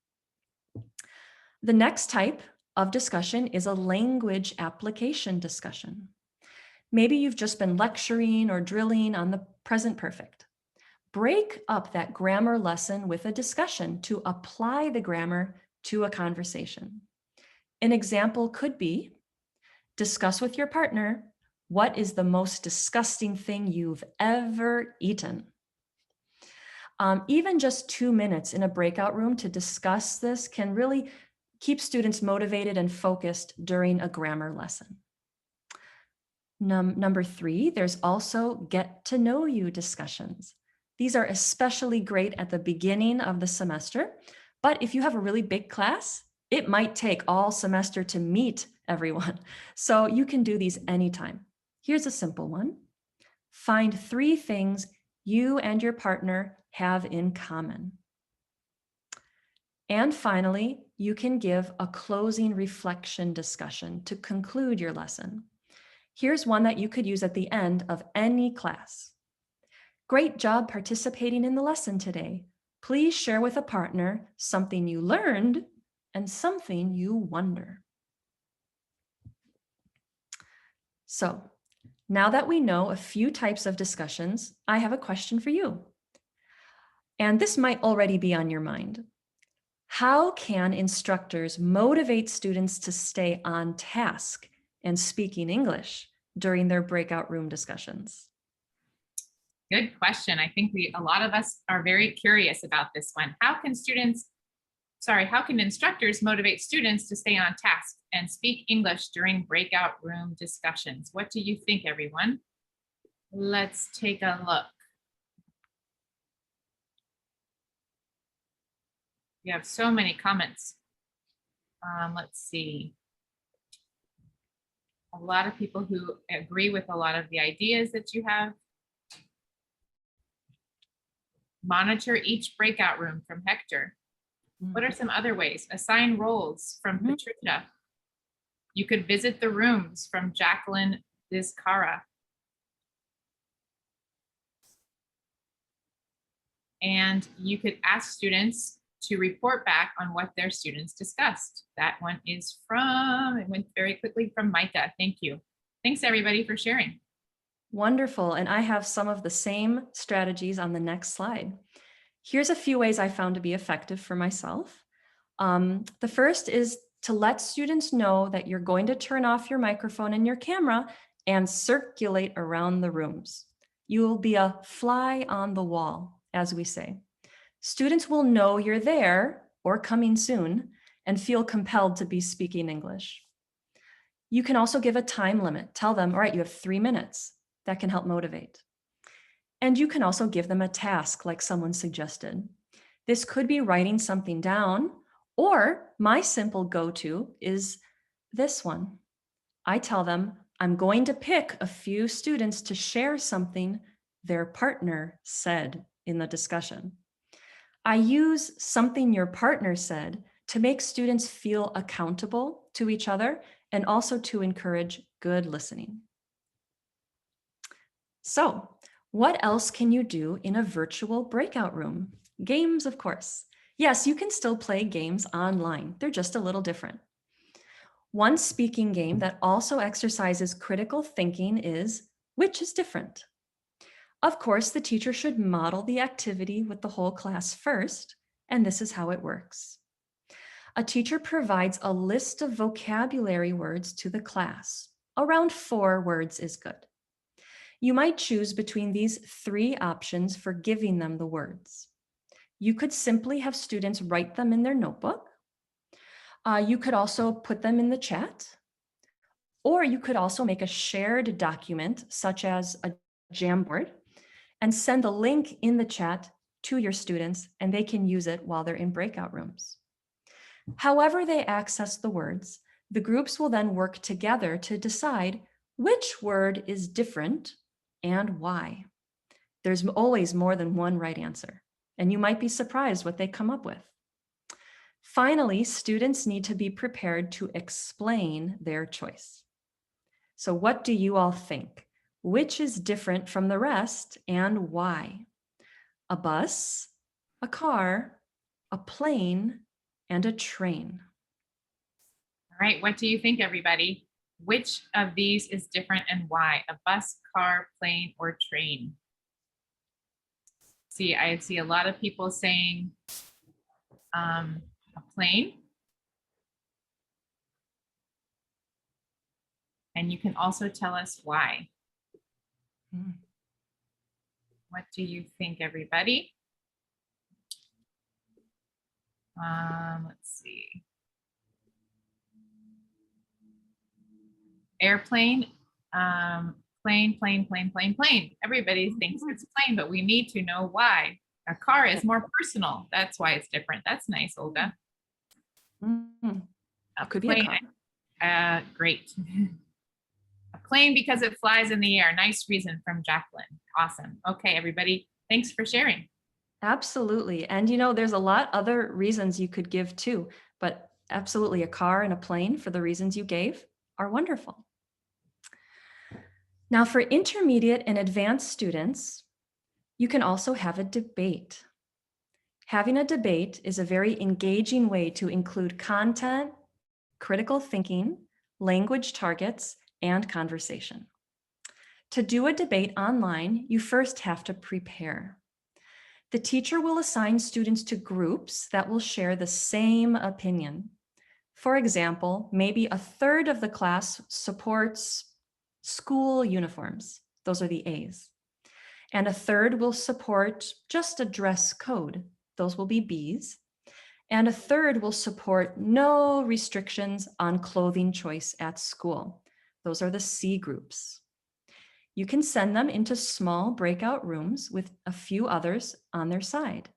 The next type of discussion is a language application discussion. Maybe you've just been lecturing or drilling on the present perfect. Break up that grammar lesson with a discussion to apply the grammar to a conversation. An example could be, discuss with your partner, what is the most disgusting thing you've ever eaten? Even just 2 minutes in a breakout room to discuss this can really keep students motivated and focused during a grammar lesson. Number 3, there's also get to know you discussions. These are especially great at the beginning of the semester, but if you have a really big class, it might take all semester to meet everyone. So you can do these anytime. Here's a simple one. Find 3 things you and your partner have in common. And finally, you can give a closing reflection discussion to conclude your lesson. Here's one that you could use at the end of any class. Great job participating in the lesson today. Please share with a partner something you learned and something you wonder. So, now that we know a few types of discussions, I have a question for you. And this might already be on your mind. How can instructors motivate students to stay on task and speaking English during their breakout room discussions? Good question. I think a lot of us are very curious about this one. How can instructors motivate students to stay on task and speak English during breakout room discussions? What do you think, everyone? Let's take a look. We have so many comments. Let's see. A lot of people who agree with a lot of the ideas that you have. Monitor each breakout room from Hector. What are some other ways? Assign roles from Patricia. You could visit the rooms from Jacqueline Vizcara. And you could ask students to report back on what their students discussed. That one is it went very quickly from Micah. Thank you. Thanks everybody for sharing. Wonderful. And I have some of the same strategies on the next slide. Here's a few ways I found to be effective for myself. The first is to let students know that you're going to turn off your microphone and your camera and circulate around the rooms. You will be a fly on the wall, as we say. Students will know you're there or coming soon and feel compelled to be speaking English. You can also give a time limit. Tell them, all right, you have 3 minutes. That can help motivate. And you can also give them a task like someone suggested. This could be writing something down, or my simple go-to is this one. I tell them, I'm going to pick a few students to share something their partner said in the discussion. I use something your partner said to make students feel accountable to each other and also to encourage good listening. So, what else can you do in a virtual breakout room? Games, of course. Yes, you can still play games online. They're just a little different. One speaking game that also exercises critical thinking is which is different. Of course, the teacher should model the activity with the whole class first, and this is how it works. A teacher provides a list of vocabulary words to the class. Around 4 words is good. You might choose between these 3 options for giving them the words. You could simply have students write them in their notebook. You could also put them in the chat, or you could also make a shared document such as a Jamboard and send the link in the chat to your students, and they can use it while they're in breakout rooms. However they access the words, the groups will then work together to decide which word is different and why. There's always more than one right answer, and you might be surprised what they come up with. Finally, students need to be prepared to explain their choice. So what do you all think? Which is different from the rest and why? A bus, a car, a plane, and a train. All right, what do you think, everybody? Which of these is different and why? A bus, car, plane, or train? I see a lot of people saying a plane. And you can also tell us why. What do you think, everybody? Let's see. Airplane, plane. Everybody thinks it's plane, but we need to know why. A car is more personal. That's why it's different. That's nice, Olga. Could be a car. Great. A plane because it flies in the air. Nice reason from Jacqueline. Awesome. Okay, everybody. Thanks for sharing. Absolutely. And there's a lot other reasons you could give too, but absolutely a car and a plane for the reasons you gave are wonderful. Now for intermediate and advanced students, you can also have a debate. Having a debate is a very engaging way to include content, critical thinking, language targets, and conversation. To do a debate online, you first have to prepare. The teacher will assign students to groups that will share the same opinion. For example, maybe a third of the class supports school uniforms. Those are the A's. And a third will support just a dress code. Those will be Bs. And a third will support no restrictions on clothing choice at school. Those are the C groups. You can send them into small breakout rooms with a few others on their side.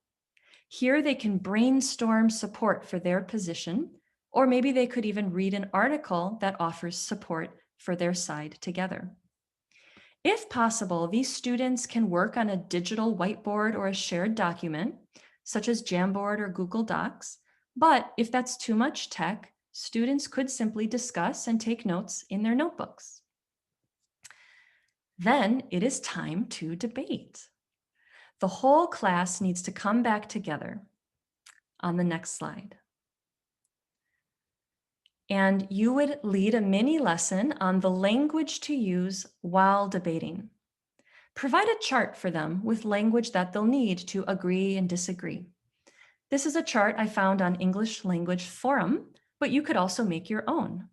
Here they can brainstorm support for their position, or maybe they could even read an article that offers support for their side together. If possible, these students can work on a digital whiteboard or a shared document, such as Jamboard or Google Docs. But if that's too much tech, students could simply discuss and take notes in their notebooks. Then it is time to debate. The whole class needs to come back together on the next slide. And you would lead a mini lesson on the language to use while debating. Provide a chart for them with language that they'll need to agree and disagree. This is a chart I found on English Language Forum, but you could also make your own.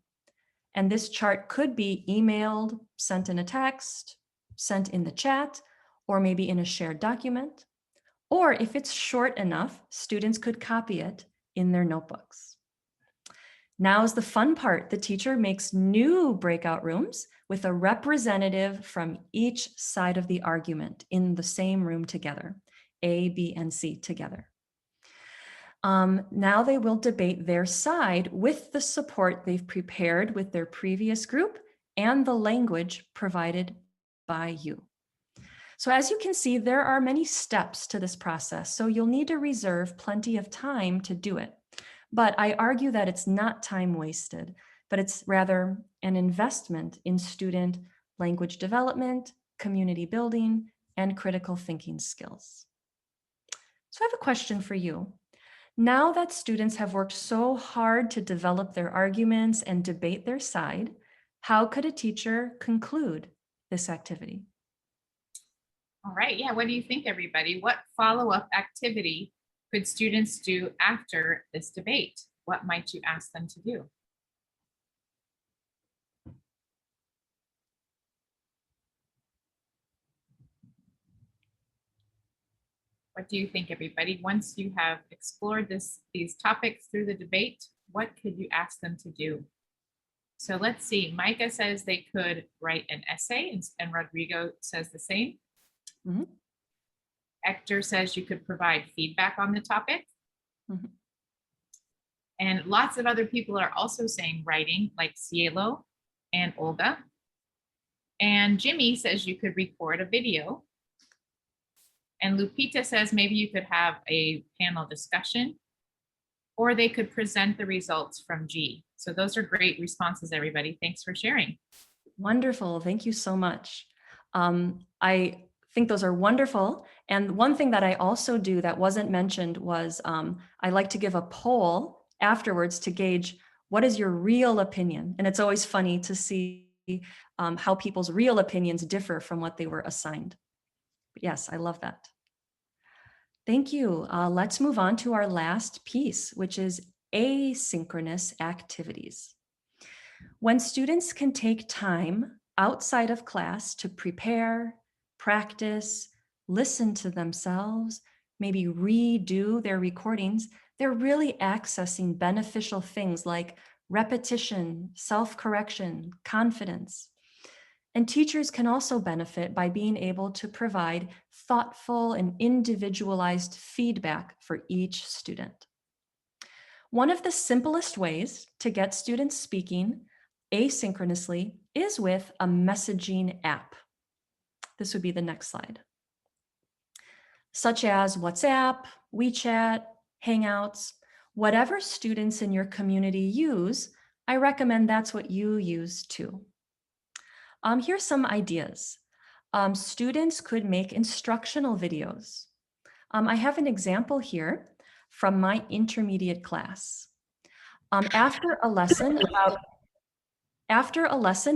And this chart could be emailed, sent in a text, sent in the chat, or maybe in a shared document. Or if it's short enough, students could copy it in their notebooks. Now's the fun part. The teacher makes new breakout rooms with a representative from each side of the argument in the same room together, A, B, and C together. Now they will debate their side with the support they've prepared with their previous group and the language provided by you. So as you can see, there are many steps to this process, so you'll need to reserve plenty of time to do it. But I argue that it's not time wasted, but it's rather an investment in student language development, community building, and critical thinking skills. So I have a question for you. Now that students have worked so hard to develop their arguments and debate their side, how could a teacher conclude this activity? All right, yeah, what do you think, everybody? What follow-up activity could students do after this debate? What might you ask them to do? What do you think, everybody? Once you have explored these topics through the debate, what could you ask them to do? So let's see. Micah says they could write an essay, and Rodrigo says the same. Mm-hmm. Hector says you could provide feedback on the topic. Mm-hmm. And lots of other people are also saying writing, like Cielo and Olga. And Jimmy says you could record a video. And Lupita says maybe you could have a panel discussion, or they could present the results from G. So those are great responses, everybody. Thanks for sharing. Wonderful. Thank you so much. I think those are wonderful. And one thing that I also do that wasn't mentioned was I like to give a poll afterwards to gauge what is your real opinion. And it's always funny to see how people's real opinions differ from what they were assigned. But yes, I love that. Thank you. Let's move on to our last piece, which is asynchronous activities. When students can take time outside of class to prepare, practice, listen to themselves, maybe redo their recordings, they're really accessing beneficial things like repetition, self-correction, confidence. And teachers can also benefit by being able to provide thoughtful and individualized feedback for each student. One of the simplest ways to get students speaking asynchronously is with a messaging app. This would be the next slide. Such as WhatsApp, WeChat, Hangouts, whatever students in your community use, I recommend that's what you use too. Here's some ideas. Students could make instructional videos. I have an example here from my intermediate class. After a lesson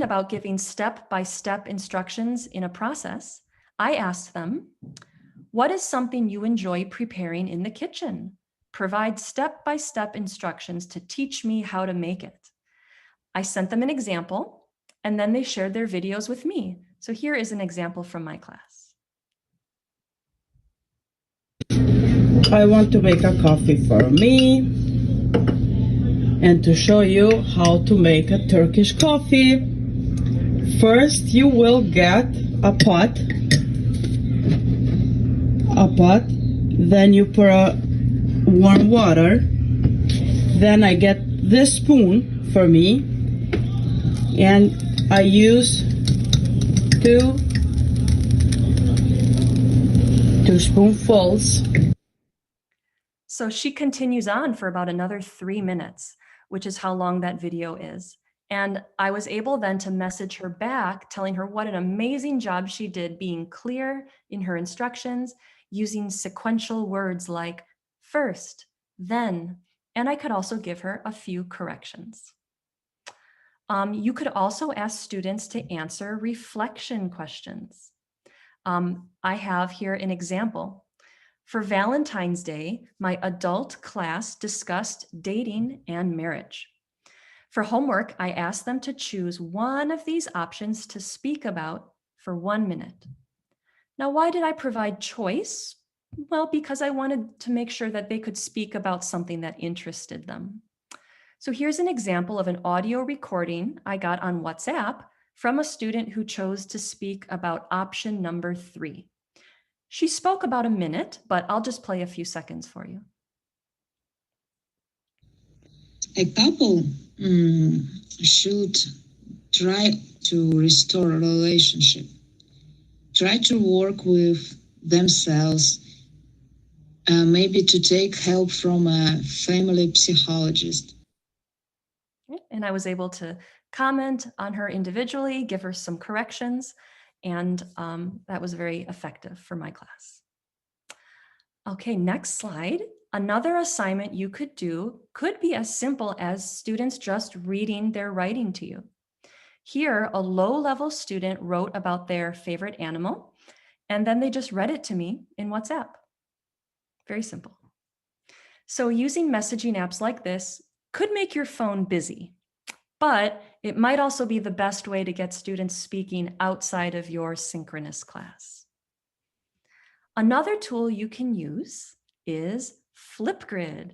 about giving step-by-step instructions in a process, I asked them, what is something you enjoy preparing in the kitchen? Provide step-by-step instructions to teach me how to make it. I sent them an example, and then they shared their videos with me. So here is an example from my class. I want to make a coffee for me and to show you how to make a Turkish coffee. First, you will get a pot, then you pour warm water, then I get this spoon for me, and I use two spoonfuls. So she continues on for about another 3 minutes, which is how long that video is. And I was able then to message her back, telling her what an amazing job she did being clear in her instructions, using sequential words like first, then, and I could also give her a few corrections. You could also ask students to answer reflection questions. I have here an example. For Valentine's Day, my adult class discussed dating and marriage. For homework, I asked them to choose one of these options to speak about for 1 minute. Now, why did I provide choice? Well, because I wanted to make sure that they could speak about something that interested them. So here's an example of an audio recording I got on WhatsApp from a student who chose to speak about option number 3. She spoke about a minute, but I'll just play a few seconds for you. A couple should try to restore a relationship, try to work with themselves, maybe to take help from a family psychologist. And I was able to comment on her individually, give her some corrections, and that was very effective for my class. Okay, next slide. Another assignment you could do could be as simple as students just reading their writing to you. Here, a low-level student wrote about their favorite animal, and then they just read it to me in WhatsApp. Very simple. So using messaging apps like this could make your phone busy, but it might also be the best way to get students speaking outside of your synchronous class. Another tool you can use is Flipgrid.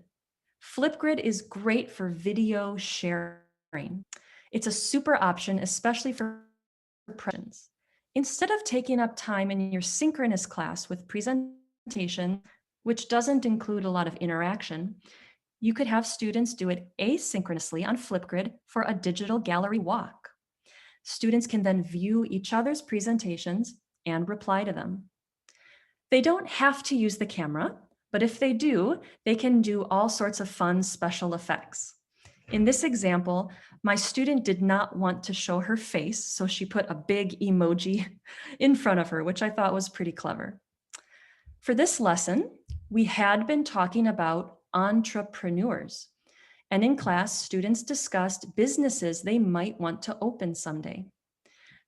Flipgrid is great for video sharing. It's a super option, especially for presentations. Instead of taking up time in your synchronous class with presentation, which doesn't include a lot of interaction, you could have students do it asynchronously on Flipgrid for a digital gallery walk. Students can then view each other's presentations and reply to them. They don't have to use the camera, but if they do, they can do all sorts of fun special effects. In this example, my student did not want to show her face, so she put a big emoji in front of her, which I thought was pretty clever. For this lesson, we had been talking about entrepreneurs. And in class, students discussed businesses they might want to open someday.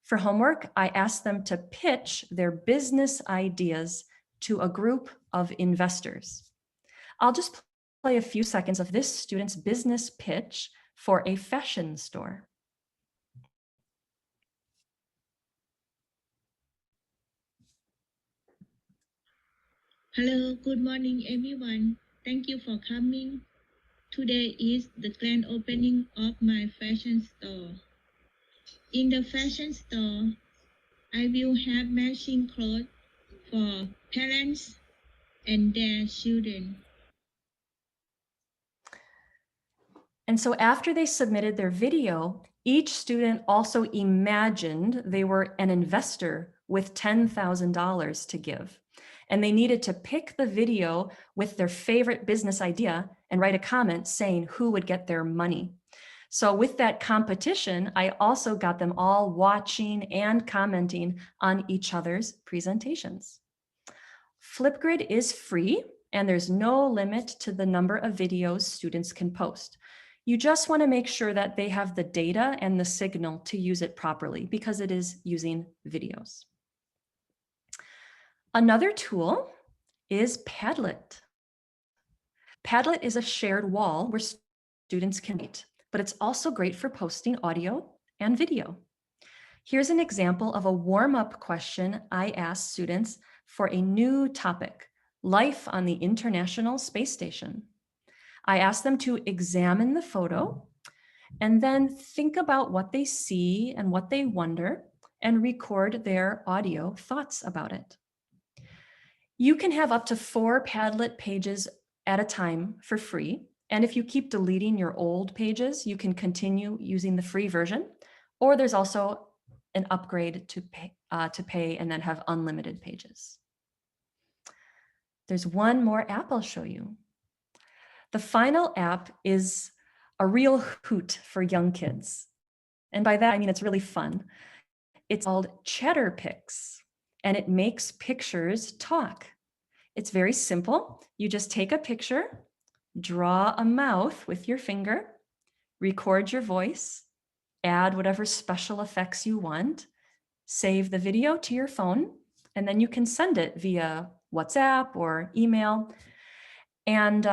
For homework, I asked them to pitch their business ideas to a group of investors. I'll just play a few seconds of this student's business pitch for a fashion store. Hello, good morning everyone. Thank you for coming. Today is the grand opening of my fashion store. In the fashion store, I will have matching clothes for parents and their children. And so after they submitted their video, each student also imagined they were an investor with $10,000 to give. And they needed to pick the video with their favorite business idea and write a comment saying who would get their money. So with that competition, I also got them all watching and commenting on each other's presentations. Flipgrid is free, and there's no limit to the number of videos students can post. You just want to make sure that they have the data and the signal to use it properly because it is using videos. Another tool is Padlet. Padlet is a shared wall where students can meet, but it's also great for posting audio and video. Here's an example of a warm-up question I asked students for a new topic. life on the International Space Station. I asked them to examine the photo and then think about what they see and what they wonder and record their audio thoughts about it. You can have up to 4 Padlet pages at a time for free. And if you keep deleting your old pages, you can continue using the free version, or there's also an upgrade to pay and then have unlimited pages. There's one more app I'll show you. The final app is a real hoot for young kids. And by that, I mean it's really fun. It's called ChatterPics, and it makes pictures talk. It's very simple. You just take a picture, draw a mouth with your finger, record your voice, add whatever special effects you want, save the video to your phone, and then you can send it via WhatsApp or email. And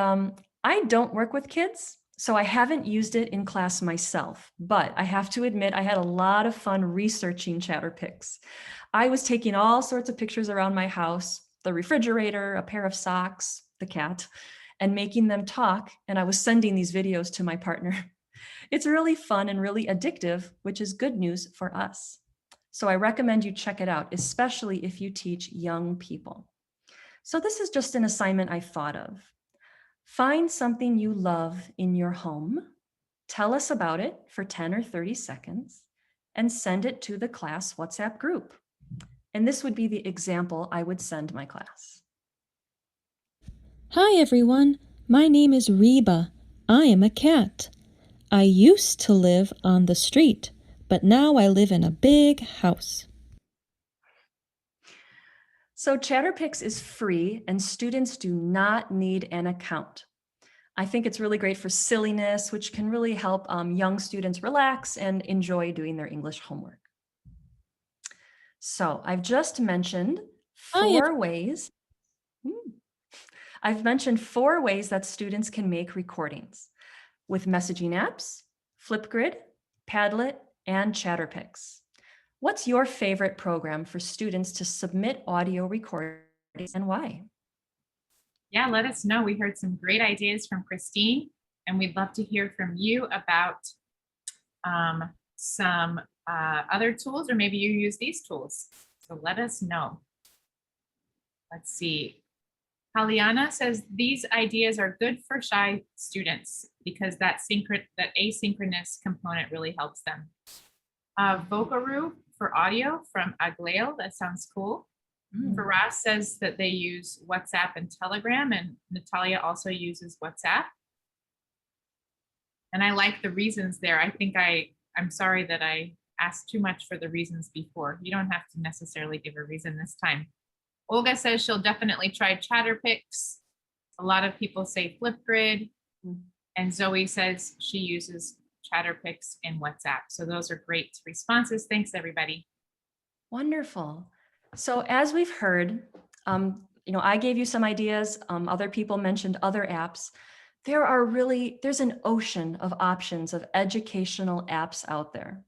I don't work with kids, so I haven't used it in class myself, but I have to admit I had a lot of fun researching ChatterPics. I was taking all sorts of pictures around my house, the refrigerator, a pair of socks, the cat, and making them talk, and I was sending these videos to my partner. It's really fun and really addictive, which is good news for us. So I recommend you check it out, especially if you teach young people. So this is just an assignment I thought of. Find something you love in your home, tell us about it for 10 or 30 seconds, and send it to the class WhatsApp group. And this would be the example I would send my class. Hi everyone, my name is Reba. I am a cat. I used to live on the street, but now I live in a big house. So ChatterPics is free and students do not need an account. I think it's really great for silliness, which can really help young students relax and enjoy doing their English homework. So I've just mentioned 4 ways. I've mentioned 4 ways that students can make recordings with messaging apps, Flipgrid, Padlet, and ChatterPics. What's your favorite program for students to submit audio recordings and why? Yeah, let us know. We heard some great ideas from Christine, and we'd love to hear from you about some other tools, or maybe you use these tools. So let us know. Let's see. Haliana says these ideas are good for shy students because that asynchronous component really helps them. Vocaroo for audio from Agleo, that sounds cool. Faraz says that they use WhatsApp and Telegram, and Natalia also uses WhatsApp. And I like the reasons there. I think I'm sorry that I asked too much for the reasons before. You don't have to necessarily give a reason this time. Olga says she'll definitely try ChatterPics. A lot of people say Flipgrid. And Zoe says she uses ChatterPics in WhatsApp. So those are great responses. Thanks, everybody. Wonderful. So as we've heard, I gave you some ideas. Other people mentioned other apps. There's an ocean of options of educational apps out there.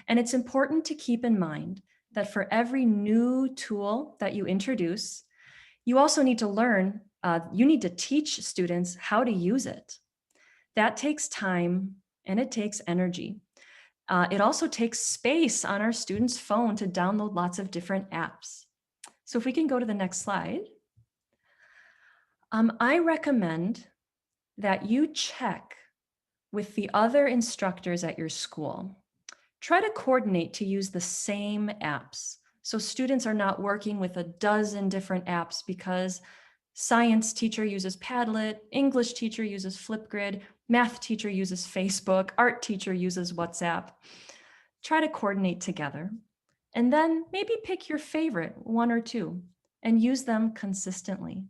And it's important to keep in mind that for every new tool that you introduce, you also need to learn, you need to teach students how to use it. That takes time and it takes energy. It also takes space on our students' phone to download lots of different apps. So if we can go to the next slide. I recommend that you check with the other instructors at your school. Try to coordinate to use the same apps. So students are not working with a dozen different apps because science teacher uses Padlet, English teacher uses Flipgrid, math teacher uses Facebook, art teacher uses WhatsApp. Try to coordinate together and then maybe pick your favorite 1 or 2 and use them consistently.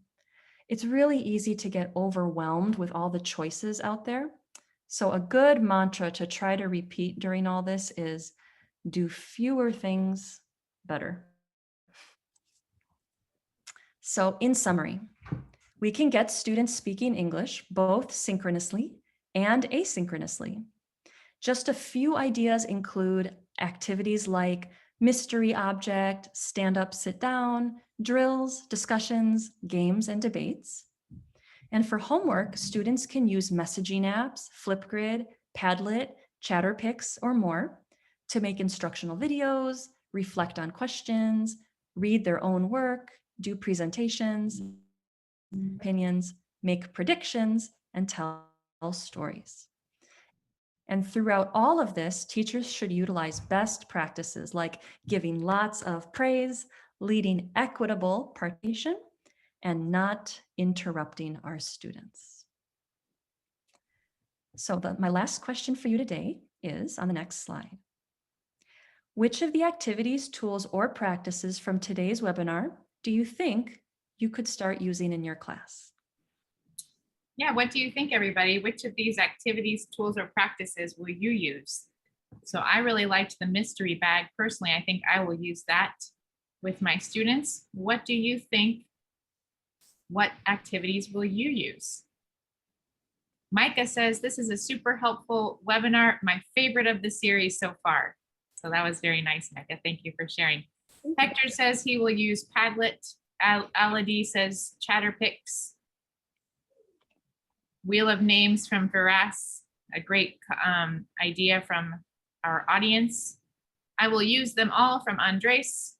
It's really easy to get overwhelmed with all the choices out there. So a good mantra to try to repeat during all this is do fewer things better. So in summary, we can get students speaking English both synchronously and asynchronously. Just a few ideas include activities like mystery object, stand up, sit down, drills, discussions, games, and debates. And for homework, students can use messaging apps, Flipgrid, Padlet, ChatterPics, or more to make instructional videos, reflect on questions, read their own work, do presentations, opinions, make predictions, and tell stories. And throughout all of this, teachers should utilize best practices like giving lots of praise, leading equitable participation, and not interrupting our students. So my last question for you today is on the next slide. Which of the activities, tools, or practices from today's webinar do you think you could start using in your class? Yeah, what do you think, everybody? Which of these activities, tools, or practices will you use? So I really liked the mystery bag. Personally, I think I will use that with my students. What do you think? What activities will you use? Micah says, this is a super helpful webinar, my favorite of the series so far. So that was very nice, Micah. Thank you for sharing. Hector says he will use Padlet. Aladi says ChatterPics. Wheel of Names from Veras, a great idea from our audience. I will use them all from Andres.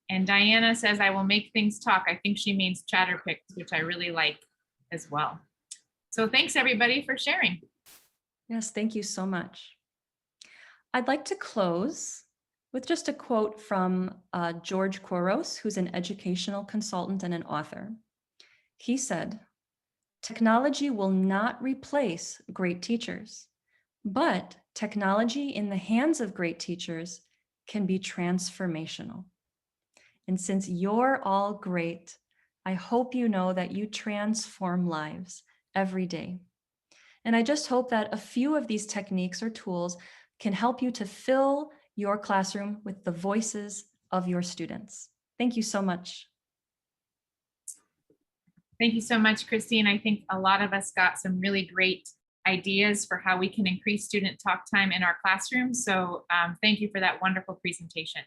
And Diana says, I will make things talk. I think she means ChatterPics, which I really like as well. So thanks everybody for sharing. Yes, thank you so much. I'd like to close with just a quote from George Couros, who's an educational consultant and an author. He said, technology will not replace great teachers, but technology in the hands of great teachers can be transformational. And since you're all great, I hope you know that you transform lives every day. And I just hope that a few of these techniques or tools can help you to fill your classroom with the voices of your students. Thank you so much. Thank you so much, Christine. I think a lot of us got some really great ideas for how we can increase student talk time in our classrooms. So thank you for that wonderful presentation.